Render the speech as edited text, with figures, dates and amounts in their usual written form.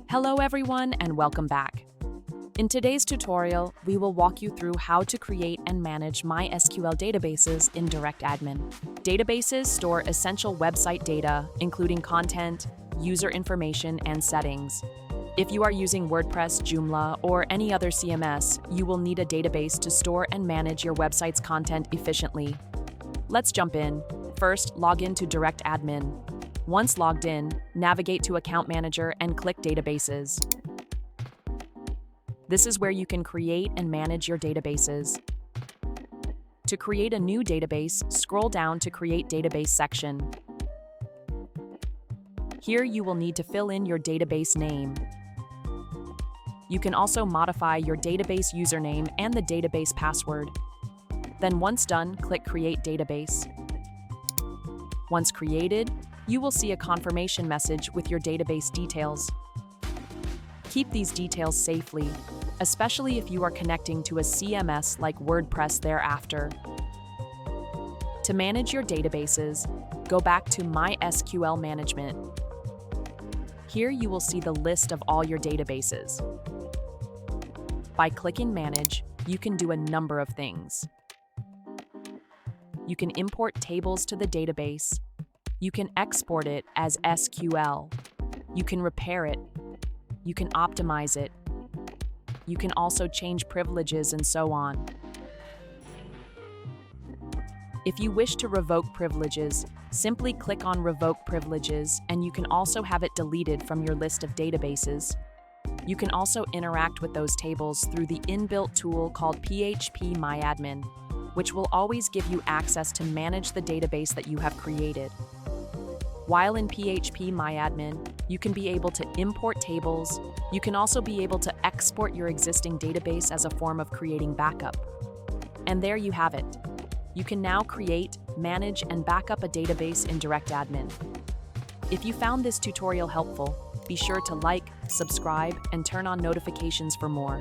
Hello everyone and welcome back. In today's tutorial, we will walk you through how to create and manage MySQL databases in DirectAdmin. Databases store essential website data, including content, user information, and settings. If you are using WordPress, Joomla, or any other CMS, you will need a database to store and manage your website's content efficiently. Let's jump in. First, log in to DirectAdmin. Once logged in, navigate to Account Manager and click Databases. This is where you can create and manage your databases. To create a new database, scroll down to Create Database section. Here you will need to fill in your database name. You can also modify your database username and the database password. Then once done, click Create Database. Once created, you will see a confirmation message with your database details. Keep these details safely, especially if you are connecting to a CMS like WordPress thereafter. To manage your databases, go back to MySQL Management. Here you will see the list of all your databases. By clicking Manage, you can do a number of things. You can import tables to the database. You can export it as SQL. You can repair it. You can optimize it. You can also change privileges and so on. If you wish to revoke privileges, simply click on Revoke Privileges, and you can also have it deleted from your list of databases. You can also interact with those tables through the inbuilt tool called PHP-MyAdmin, which will always give you access to manage the database that you have created. While in PHP-MyAdmin, you can be able to import tables. You can also be able to export your existing database as a form of creating backup. And there you have it. You can now create, manage, and back up a database in DirectAdmin. If you found this tutorial helpful, be sure to like, subscribe, and turn on notifications for more.